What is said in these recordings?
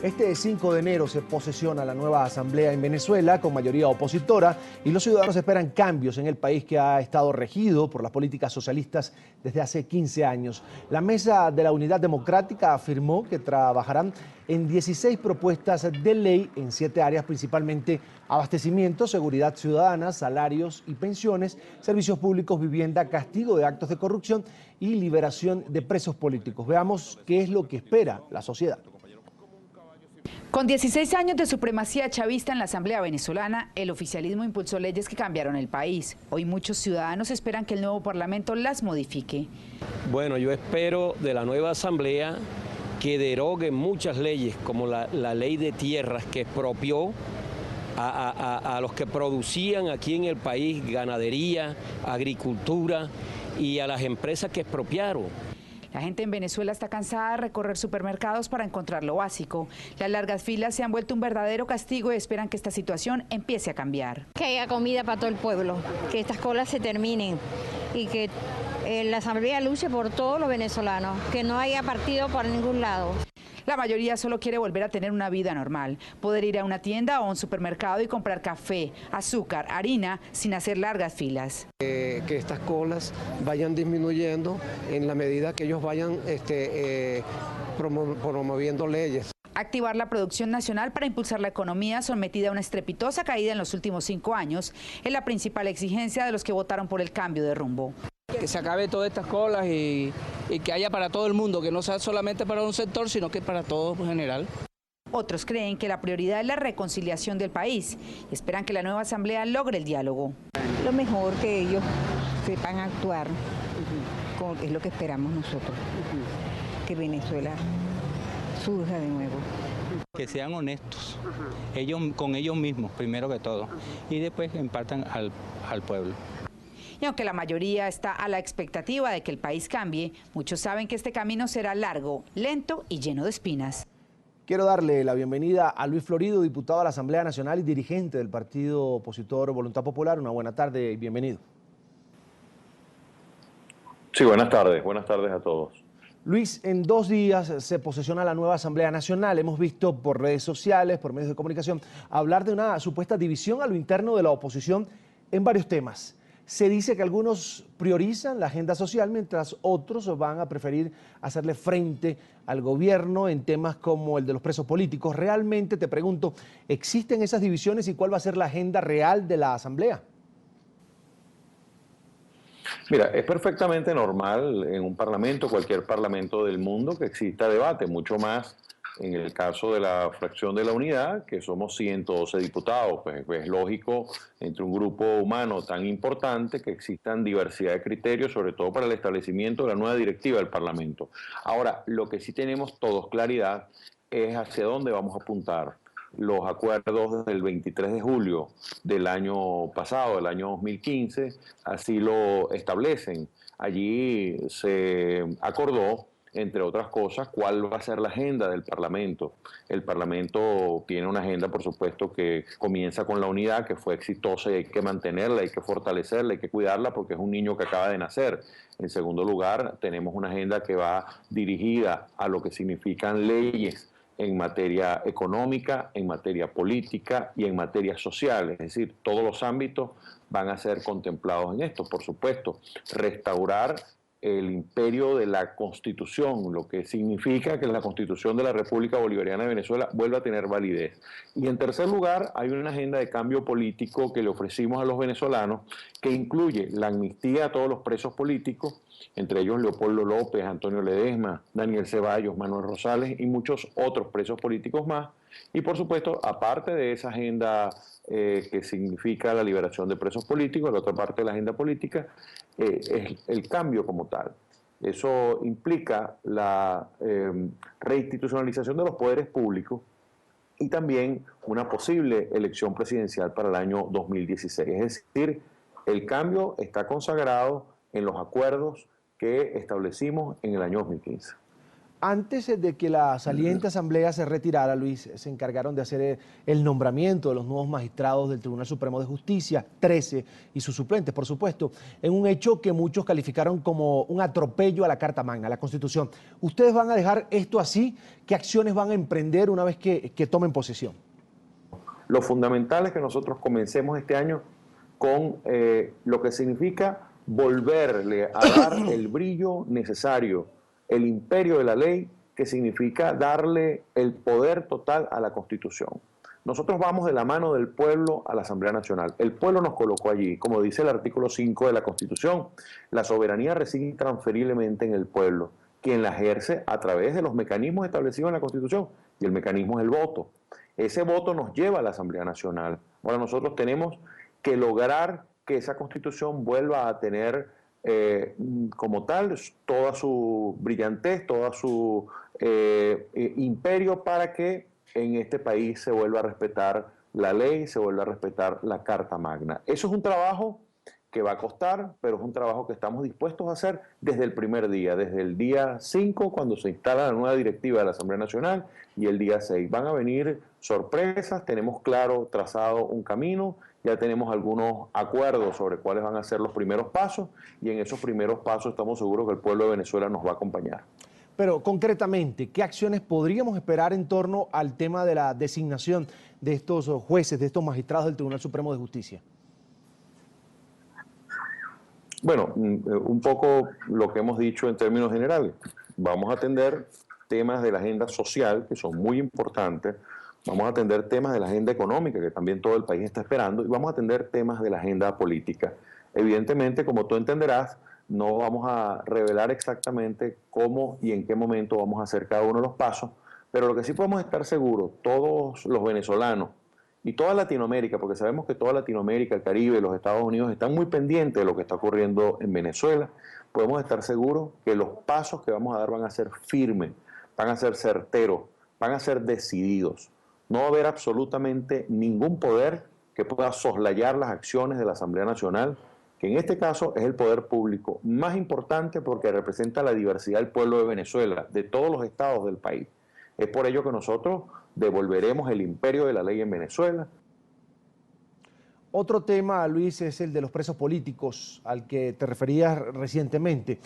Este 5 de enero se posesiona la nueva asamblea en Venezuela con mayoría opositora y los ciudadanos esperan cambios en el país que ha estado regido por las políticas socialistas desde hace 15 años. La Mesa de la Unidad Democrática afirmó que trabajarán en 16 propuestas de ley en 7 áreas, principalmente abastecimiento, seguridad ciudadana, salarios y pensiones, servicios públicos, vivienda, castigo de actos de corrupción y liberación de presos políticos. Veamos qué es lo que espera la sociedad. Con 16 años de supremacía chavista en la Asamblea venezolana, el oficialismo impulsó leyes que cambiaron el país. Hoy muchos ciudadanos esperan que el nuevo Parlamento las modifique. Bueno, yo espero de la nueva Asamblea que derogue muchas leyes, como la ley de tierras que expropió a los que producían aquí en el país ganadería, agricultura y a las empresas que expropiaron. La gente en Venezuela está cansada de recorrer supermercados para encontrar lo básico. Las largas filas se han vuelto un verdadero castigo y esperan que esta situación empiece a cambiar. Que haya comida para todo el pueblo, que estas colas se terminen y que la Asamblea luche por todos los venezolanos, que no haya partido por ningún lado. La mayoría solo quiere volver a tener una vida normal, poder ir a una tienda o a un supermercado y comprar café, azúcar, harina, sin hacer largas filas. Que estas colas vayan disminuyendo en la medida que ellos vayan promoviendo leyes. Activar la producción nacional para impulsar la economía sometida a una estrepitosa caída en los últimos 5 años es la principal exigencia de los que votaron por el cambio de rumbo. Que se acabe todas estas colas y que haya para todo el mundo, que no sea solamente para un sector, sino que para todos en general. Otros creen que la prioridad es la reconciliación del país y esperan que la nueva asamblea logre el diálogo. Lo mejor que ellos sepan actuar, es lo que esperamos nosotros, que Venezuela surja de nuevo. Que sean honestos, ellos con ellos mismos primero que todo, y después impartan al pueblo. Y aunque la mayoría está a la expectativa de que el país cambie, muchos saben que este camino será largo, lento y lleno de espinas. Quiero darle la bienvenida a Luis Florido, diputado a la Asamblea Nacional y dirigente del partido opositor Voluntad Popular. Una buena tarde y bienvenido. Sí, buenas tardes a todos. Luis, en 2 días se posesiona la nueva Asamblea Nacional. Hemos visto por redes sociales, por medios de comunicación, hablar de una supuesta división a lo interno de la oposición en varios temas. Se dice que algunos priorizan la agenda social, mientras otros van a preferir hacerle frente al gobierno en temas como el de los presos políticos. Realmente, te pregunto, ¿existen esas divisiones y cuál va a ser la agenda real de la Asamblea? Mira, es perfectamente normal en un parlamento, cualquier parlamento del mundo, que exista debate, mucho más en el caso de la fracción de la unidad, que somos 112 diputados. Pues es lógico, entre un grupo humano tan importante, que existan diversidad de criterios, sobre todo para el establecimiento de la nueva directiva del Parlamento. Ahora, lo que sí tenemos todos claridad es hacia dónde vamos a apuntar. Los acuerdos del 23 de julio del año pasado, del año 2015, así lo establecen. Allí se acordó, entre otras cosas, cuál va a ser la agenda del Parlamento. El Parlamento tiene una agenda, por supuesto, que comienza con la unidad, que fue exitosa y hay que mantenerla, hay que fortalecerla, hay que cuidarla porque es un niño que acaba de nacer. En segundo lugar, tenemos una agenda que va dirigida a lo que significan leyes en materia económica, en materia política y en materia social. Es decir, todos los ámbitos van a ser contemplados en esto. Por supuesto, restaurar el imperio de la Constitución, lo que significa que la Constitución de la República Bolivariana de Venezuela vuelva a tener validez. Y en tercer lugar, hay una agenda de cambio político que le ofrecimos a los venezolanos, que incluye la amnistía a todos los presos políticos, entre ellos Leopoldo López, Antonio Ledesma, Daniel Ceballos, Manuel Rosales y muchos otros presos políticos más. Y por supuesto, aparte de esa agenda que significa la liberación de presos políticos, la otra parte de la agenda política es el cambio como tal. Eso implica la reinstitucionalización de los poderes públicos y también una posible elección presidencial para el año 2016. Es decir, el cambio está consagrado en los acuerdos que establecimos en el año 2015. Antes de que la saliente asamblea se retirara, Luis, se encargaron de hacer el nombramiento de los nuevos magistrados del Tribunal Supremo de Justicia, 13, y sus suplentes, por supuesto, en un hecho que muchos calificaron como un atropello a la Carta Magna, a la Constitución. ¿Ustedes van a dejar esto así? ¿Qué acciones van a emprender una vez que tomen posesión? Lo fundamental es que nosotros comencemos este año con lo que significa volverle a dar el brillo necesario, el imperio de la ley, que significa darle el poder total a la Constitución. Nosotros vamos de la mano del pueblo a la Asamblea Nacional. El pueblo nos colocó allí, como dice el artículo 5 de la Constitución. La soberanía reside intransferiblemente en el pueblo, quien la ejerce a través de los mecanismos establecidos en la Constitución, y el mecanismo es el voto. Ese voto nos lleva a la Asamblea Nacional. Ahora nosotros tenemos que lograr que esa Constitución vuelva a tener como tal toda su brillantez, toda su imperio, para que en este país se vuelva a respetar la ley, se vuelva a respetar la Carta Magna. Eso es un trabajo que va a costar, pero es un trabajo que estamos dispuestos a hacer desde el primer día, desde el día 5, cuando se instala la nueva directiva de la Asamblea Nacional, y el día 6. Van a venir sorpresas, tenemos claro trazado un camino, ya tenemos algunos acuerdos sobre cuáles van a ser los primeros pasos, y en esos primeros pasos estamos seguros que el pueblo de Venezuela nos va a acompañar. Pero concretamente, ¿qué acciones podríamos esperar en torno al tema de la designación de estos jueces, de estos magistrados del Tribunal Supremo de Justicia? Bueno, un poco lo que hemos dicho en términos generales. Vamos a atender temas de la agenda social, que son muy importantes. Vamos a atender temas de la agenda económica, que también todo el país está esperando. Y vamos a atender temas de la agenda política. Evidentemente, como tú entenderás, no vamos a revelar exactamente cómo y en qué momento vamos a hacer cada uno de los pasos. Pero lo que sí podemos estar seguros, todos los venezolanos, y toda Latinoamérica, porque sabemos que toda Latinoamérica, el Caribe, los Estados Unidos están muy pendientes de lo que está ocurriendo en Venezuela, podemos estar seguros que los pasos que vamos a dar van a ser firmes, van a ser certeros, van a ser decididos. No va a haber absolutamente ningún poder que pueda soslayar las acciones de la Asamblea Nacional, que en este caso es el poder público más importante porque representa la diversidad del pueblo de Venezuela, de todos los estados del país. Es por ello que nosotros devolveremos el imperio de la ley en Venezuela. Otro tema, Luis, es el de los presos políticos, al que te referías recientemente.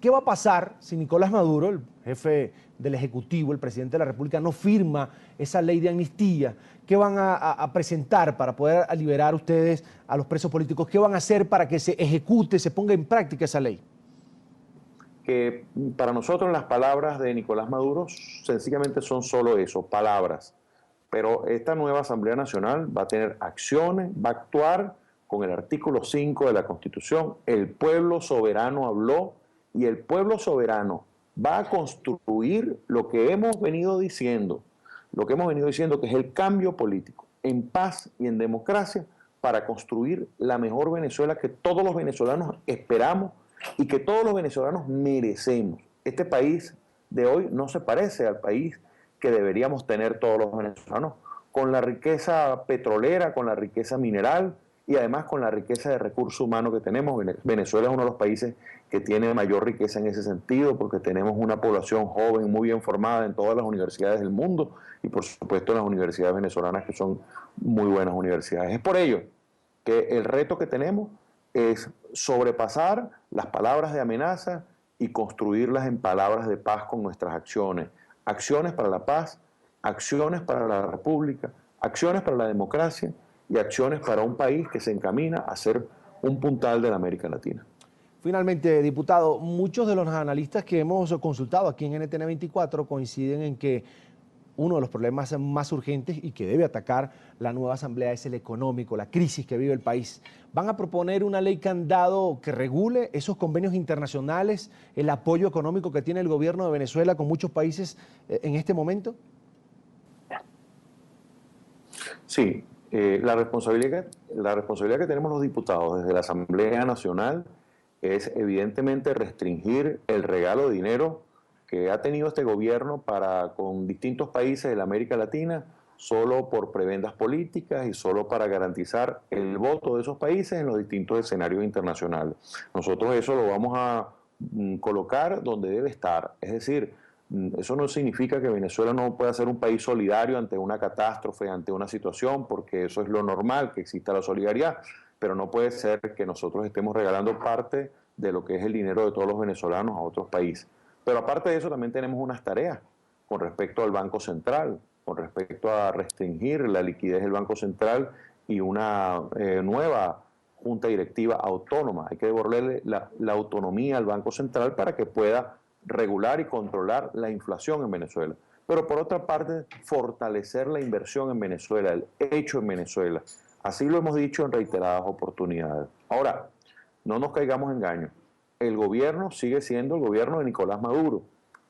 ¿Qué va a pasar si Nicolás Maduro, el jefe del Ejecutivo, el presidente de la República, no firma esa ley de amnistía? ¿Qué van a presentar para poder liberar ustedes a los presos políticos? ¿Qué van a hacer para que se ejecute, se ponga en práctica esa ley? Que para nosotros las palabras de Nicolás Maduro sencillamente son solo eso, palabras. Pero esta nueva Asamblea Nacional va a tener acciones, va a actuar con el artículo 5 de la Constitución. El pueblo soberano habló y el pueblo soberano va a construir lo que hemos venido diciendo, que es el cambio político en paz y en democracia para construir la mejor Venezuela que todos los venezolanos esperamos y que todos los venezolanos merecemos. Este país de hoy no se parece al país que deberíamos tener todos los venezolanos, con la riqueza petrolera, con la riqueza mineral y además con la riqueza de recursos humanos que tenemos. Venezuela es uno de los países que tiene mayor riqueza en ese sentido, porque tenemos una población joven muy bien formada en todas las universidades del mundo y por supuesto en las universidades venezolanas, que son muy buenas universidades. Es por ello que el reto que tenemos es sobrepasar las palabras de amenaza y construirlas en palabras de paz con nuestras acciones. Acciones para la paz, acciones para la república, acciones para la democracia y acciones para un país que se encamina a ser un puntal de la América Latina. Finalmente, diputado, muchos de los analistas que hemos consultado aquí en NTN 24 coinciden en que uno de los problemas más urgentes y que debe atacar la nueva Asamblea es el económico, la crisis que vive el país. ¿Van a proponer una ley candado que regule esos convenios internacionales, el apoyo económico que tiene el gobierno de Venezuela con muchos países en este momento? Sí, la responsabilidad que tenemos los diputados desde la Asamblea Nacional es evidentemente restringir el regalo de dinero que ha tenido este gobierno con distintos países de la América Latina, solo por prebendas políticas y solo para garantizar el voto de esos países en los distintos escenarios internacionales. Nosotros eso lo vamos a colocar donde debe estar, es decir, Eso no significa que Venezuela no pueda ser un país solidario ante una catástrofe, ante una situación, porque eso es lo normal, que exista la solidaridad, pero no puede ser que nosotros estemos regalando parte de lo que es el dinero de todos los venezolanos a otros países. Pero aparte de eso también tenemos unas tareas con respecto al Banco Central, con respecto a restringir la liquidez del Banco Central y una nueva junta directiva autónoma. Hay que devolverle la autonomía al Banco Central para que pueda regular y controlar la inflación en Venezuela. Pero por otra parte, fortalecer la inversión en Venezuela, el hecho en Venezuela. Así lo hemos dicho en reiteradas oportunidades. Ahora, no nos caigamos en engaño. El gobierno sigue siendo el gobierno de Nicolás Maduro.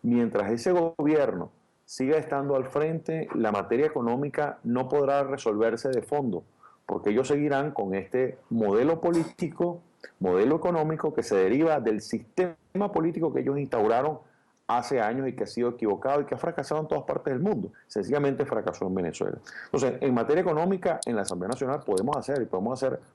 Mientras ese gobierno siga estando al frente, la materia económica no podrá resolverse de fondo, porque ellos seguirán con este modelo político, modelo económico que se deriva del sistema político que ellos instauraron hace años y que ha sido equivocado y que ha fracasado en todas partes del mundo. Sencillamente fracasó en Venezuela. Entonces, en materia económica, en la Asamblea Nacional podemos hacer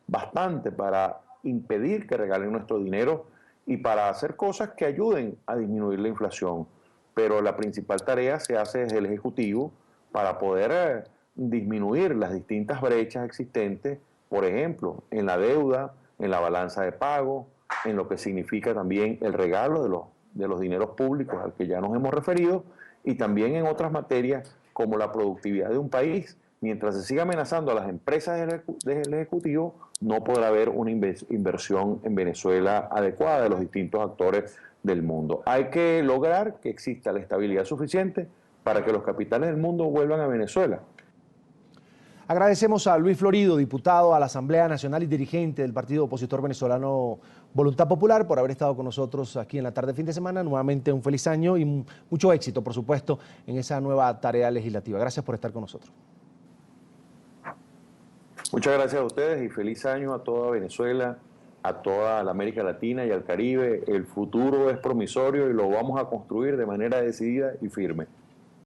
bastante para impedir que regalen nuestro dinero y para hacer cosas que ayuden a disminuir la inflación. Pero la principal tarea se hace desde el Ejecutivo para poder disminuir las distintas brechas existentes, por ejemplo, en la deuda, en la balanza de pago, en lo que significa también el regalo de los dineros públicos al que ya nos hemos referido, y también en otras materias como la productividad de un país. Mientras se siga amenazando a las empresas del Ejecutivo, no podrá haber una inversión en Venezuela adecuada de los distintos actores del mundo. Hay que lograr que exista la estabilidad suficiente para que los capitales del mundo vuelvan a Venezuela. Agradecemos a Luis Florido, diputado a la Asamblea Nacional y dirigente del partido opositor venezolano Voluntad Popular, por haber estado con nosotros aquí en la tarde de fin de semana. Nuevamente un feliz año y mucho éxito, por supuesto, en esa nueva tarea legislativa. Gracias por estar con nosotros. Muchas gracias a ustedes y feliz año a toda Venezuela, a toda la América Latina y al Caribe. El futuro es promisorio y lo vamos a construir de manera decidida y firme.